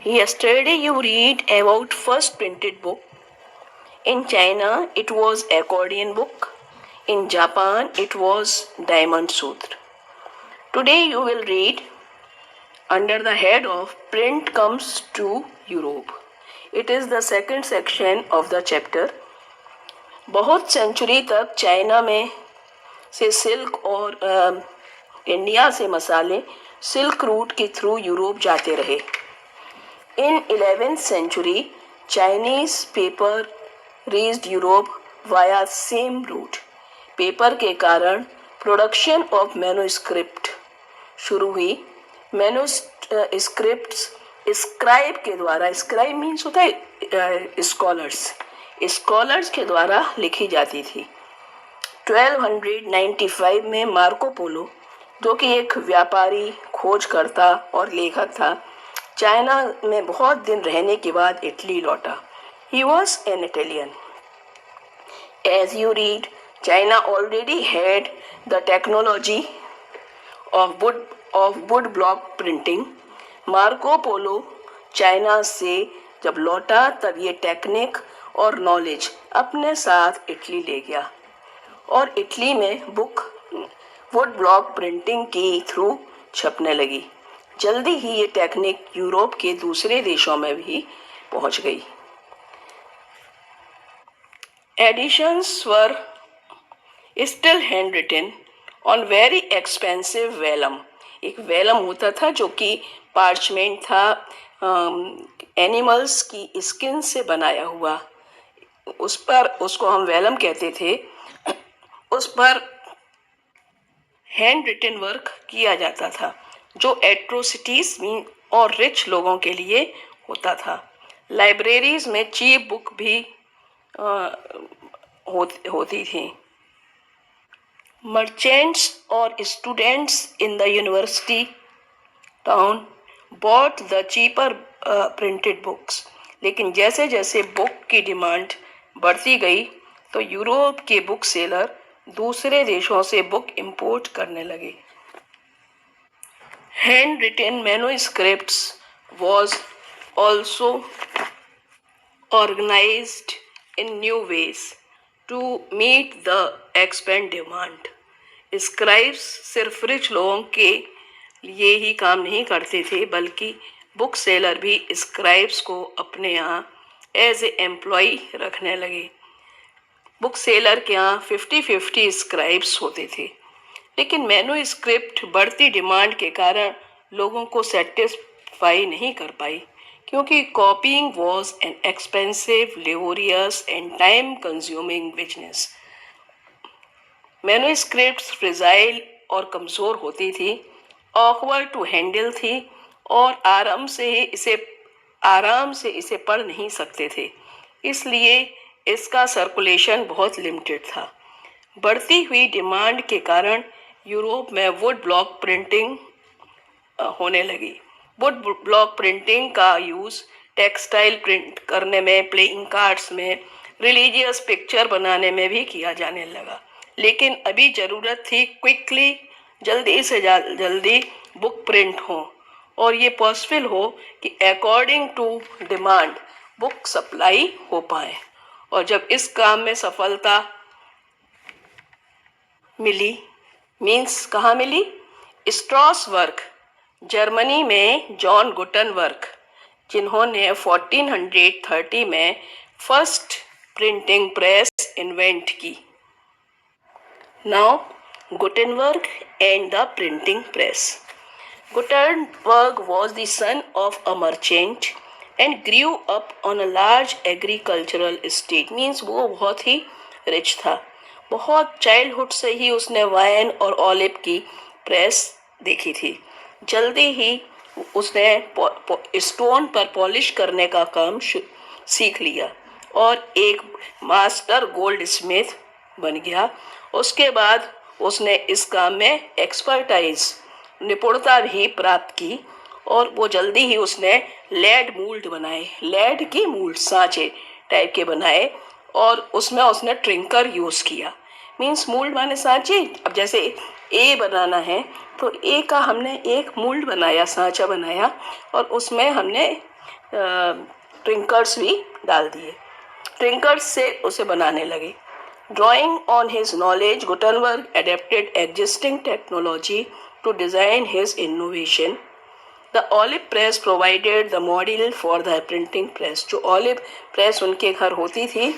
Yesterday you read about first printed book. In China it was accordion book. In Japan it was Diamond Sutra. Today you will read under the head of Print Comes to Europe. It is the second section of the chapter. बहुत century तक China में से silk और India से मसाले silk route के through Europe जाते रहे. In 11th century, Chinese paper reached Europe via same route. Paper के कारण प्रोडक्शन ऑफ मैन्युस्क्रिप्ट शुरू हुई. मैन्युस्क्रिप्ट्स स्क्राइब के द्वारा, स्क्राइब मीन्स होता है स्कॉलर्स के द्वारा लिखी जाती थी. 1295 में मार्को पोलो, जो कि एक व्यापारी, खोजकर्ता और लेखक था, चाइना में बहुत दिन रहने के बाद इटली लौटा. He was an Italian. As you read, China already had the technology of wood block printing. Marco Polo China से जब लौटा तब ये टेक्निक और नॉलेज अपने साथ इटली ले गया और इटली में बुक वुड ब्लॉक प्रिंटिंग के थ्रू छपने लगी. जल्दी ही ये टेक्निक यूरोप के दूसरे देशों में भी पहुंच गई. Editions were still hand written on very expensive vellum. एक वेलम होता था जो कि पार्चमेंट था, एनिमल्स की स्किन से बनाया हुआ, उस पर, उसको हम वेलम कहते थे, उस पर हैंड रिटन वर्क किया जाता था जो एट्रोसिटीज और रिच लोगों के लिए होता था. लाइब्रेरीज में चीप बुक भी होती थी. मर्चेंट्स और students in the university town bought the cheaper printed books. लेकिन जैसे जैसे बुक की डिमांड बढ़ती गई तो यूरोप के बुक सेलर दूसरे देशों से बुक इंपोर्ट करने लगे. Handwritten manuscripts was also organized in new ways to meet the expand demand. Scribes सिर्फ रिच लोगों के लिए ही काम नहीं करते थे, बल्कि बुक सेलर भी स्क्राइब्स को अपने यहाँ एज ए एम्प्लॉय रखने लगे. बुक सेलर के यहाँ 50-50 स्क्राइब्स होते थे. लेकिन मैन्युस्क्रिप्ट बढ़ती डिमांड के कारण लोगों को सेटिस्फाई नहीं कर पाई, क्योंकि copying was an expensive, laborious and time consuming business. Manuscripts fragile और कमज़ोर होती थी, ऑकवर्ड टू हैंडल थी और आराम से इसे पढ़ नहीं सकते थे, इसलिए इसका सर्कुलेशन बहुत लिमिटेड था. बढ़ती हुई डिमांड के कारण यूरोप में वुड ब्लॉक प्रिंटिंग होने लगी. वुड ब्लॉक प्रिंटिंग का यूज़ टेक्सटाइल प्रिंट करने में, प्लेइंग कार्ड्स में, रिलीजियस पिक्चर बनाने में भी किया जाने लगा. लेकिन अभी ज़रूरत थी क्विकली, जल्दी से जल्दी बुक प्रिंट हो और ये पॉसिबल हो कि according to demand book supply हो पाए. और जब इस काम में सफलता मिली, मीन्स कहाँ मिली? स्ट्रॉस वर्क, जर्मनी में जॉन गुटनवर्क, जिन्होंने 1430 में फर्स्ट प्रिंटिंग प्रेस इन्वेंट की. Now Gutenberg and the printing press. Gutenberg was the son of a merchant and grew up on a large agricultural estate. Means वो बहुत ही rich था. बहुत childhood से ही उसने वाइन और ऑलिव की प्रेस देखी थी. जल्दी ही उसने स्टोन पर पॉलिश करने का काम सीख लिया और एक मास्टर गोल्ड स्मिथ बन गया. उसके बाद उसने इस काम में एक्सपर्टाइज, निपुणता भी प्राप्त की और वो जल्दी ही उसने लेड मूल्ड बनाए, लेड के मूल्ड सांचे टाइप के बनाए और उसमें उसने ट्रिंकर यूज़ किया. मीन्स मूल्ड माने सांचे. अब जैसे ए बनाना है तो ए का हमने एक मूल्ड बनाया, सांचा बनाया और उसमें हमने ट्विंकर्स भी डाल दिए, ट्विंकर्स से उसे बनाने लगे। Drawing on his knowledge, Gutenberg adapted existing technology to design his innovation. The olive press provided the model for the printing press. जो olive press उनके घर होती थी,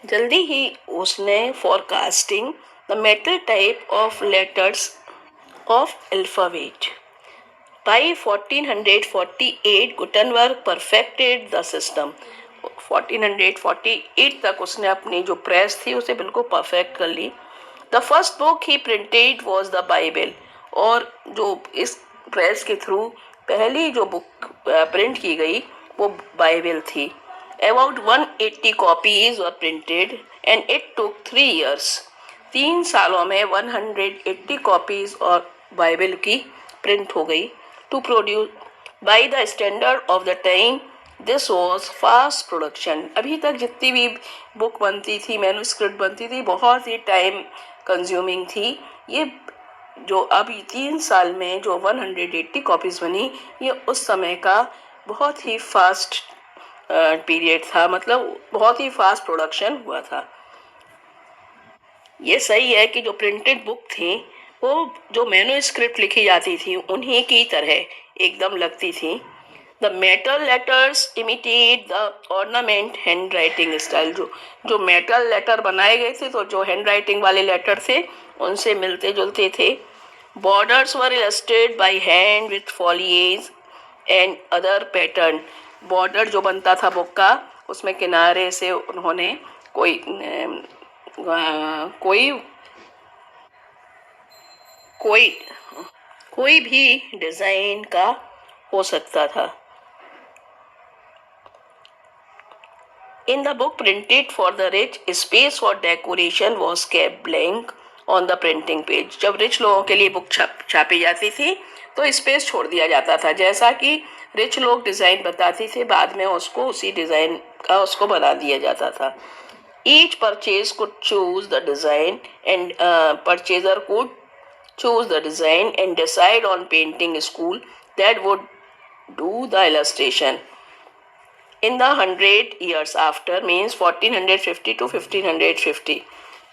जल्दी ही उसने forecasting the metal type of letters of alphabet. By 1448, Gutenberg perfected the system. 1448 तक उसने अपनी जो प्रेस थी उसे बिल्कुल परफेक्ट कर ली। द फर्स्ट बुक ही प्रिंटेड वॉज द बाइबल, और जो इस प्रेस के थ्रू पहली जो बुक प्रिंट की गई वो बाइबल थी। About 180 copies were printed and it took 3 years. 3 सालों में 180 कॉपीज और बाइबल की प्रिंट हो गई। To produce by the standard of the time this was fast production. अभी तक जितनी भी बुक बनती थी, मैन्युस्क्रिप्ट बनती थी, बहुत ही टाइम कंज्यूमिंग थी। ये जो अभी 3 साल में जो 180 कॉपीज बनी, ये उस समय का बहुत ही फास्ट पीरियड था, मतलब बहुत ही फास्ट प्रोडक्शन हुआ था। ये सही है कि जो प्रिंटेड बुक थी वो जो मैन्युस्क्रिप्ट लिखी जाती थी उन्हीं की तरह एकदम लगती थी। The metal letters imitate the ornament hand writing style. जो मेटल लेटर बनाए गए थे, तो जो हैंड राइटिंग वाले लेटर थे उनसे मिलते जुलते थे। Borders were illustrated by hand with foliage and other pattern. Border जो बनता था बुक का, उसमें किनारे से उन्होंने कोई कोई कोई कोई भी डिजाइन का हो सकता था। In the book printed for the rich, space for decoration was kept blank on the printing page. जब रिच लोगों के लिए बुक छापी जाती थी तो स्पेस छोड़ दिया जाता था, जैसा कि रिच लोग डिज़ाइन बताते थे, बाद में उसको उसी डिज़ाइन का उसको बना दिया जाता था। Each purchase could choose the design and purchaser could choose the design and decide on painting school that would do the illustration. In the 100 years after, means 1450 to 1550,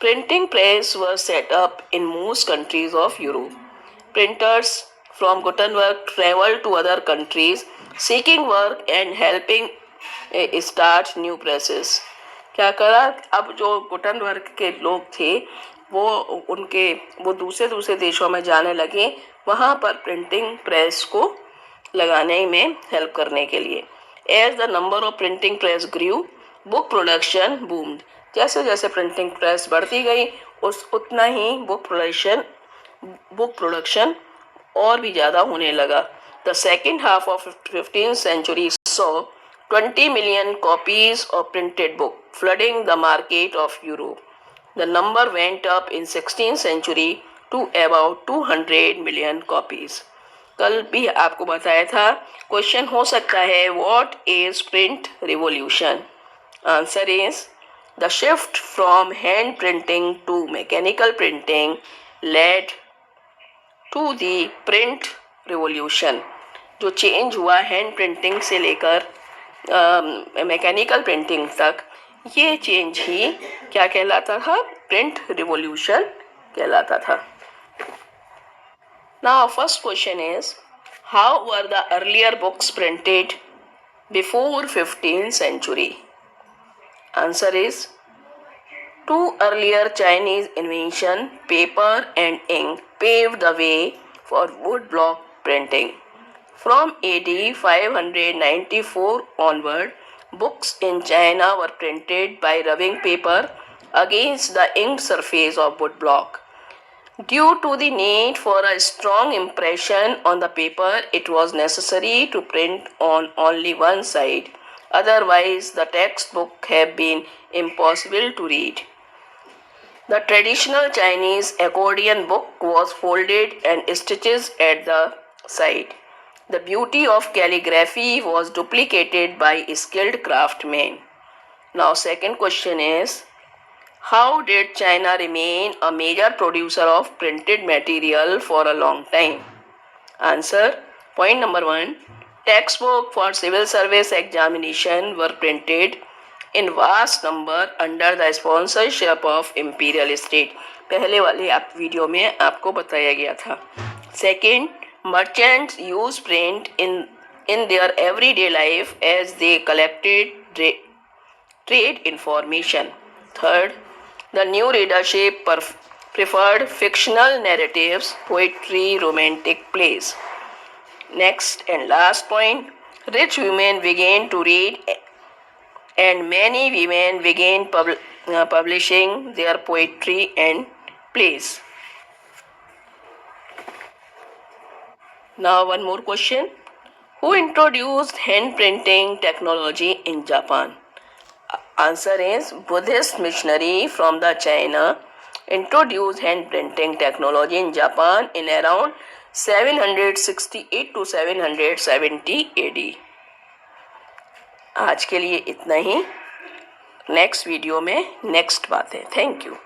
printing press was set up in most countries of Europe. Printers from Gutenberg traveled to other countries seeking work and helping start new presses. क्या करा, अब जो Gutenberg के लोग थे वो दूसरे दूसरे देशों में जाने लगे वहाँ पर प्रिंटिंग प्रेस को लगाने में हेल्प करने के लिए। As the number of printing press grew, book production boomed. जैसे जैसे प्रिंटिंग प्रेस बढ़ती गई उतना ही बुक प्रोडक्शन और भी ज़्यादा होने लगा। The second half of 15th century saw 20 million copies of printed book flooding the market of Europe. The number went up in 16th century to about 200 million copies. कल भी आपको बताया था, क्वेश्चन हो सकता है what is print revolution. Answer is the shift from hand printing to mechanical printing led to the print revolution. जो change हुआ हैंड प्रिंटिंग से लेकर मैकेनिकल प्रिंटिंग तक, ये चेंज ही क्या कहलाता था, प्रिंट रिवॉल्यूशन कहलाता था। Now, first question is, how were the earlier books printed before 15th century? Answer is, two earlier Chinese invention, paper and ink, paved the way for woodblock printing. From AD 594 onward, books in China were printed by rubbing paper against the inked surface of woodblock. Due to the need for a strong impression on the paper, it was necessary to print on only one side. Otherwise, the textbook have been impossible to read. The traditional Chinese accordion book was folded and stitches at the side. The beauty of calligraphy was duplicated by skilled craftsmen. Now, second question is, how did China remain a major producer of printed material for a long time? Answer, point number 1, Textbook for civil service examination were printed in vast number under the sponsorship of imperial state. पहले वाले आप video में आपको बताया गया था. Second, merchants use print in their everyday life as they collected trade information. Third, the new readership preferred fictional narratives, poetry, romantic plays. Next and last point, rich women began to read and many women began publishing their poetry and plays. Now one more question. Who introduced hand printing technology in Japan? Answer is Buddhist missionary from the China introduced hand printing technology in Japan in around 768 to 770 AD. आज के लिए इतना ही. Next video में next बातें. Thank you.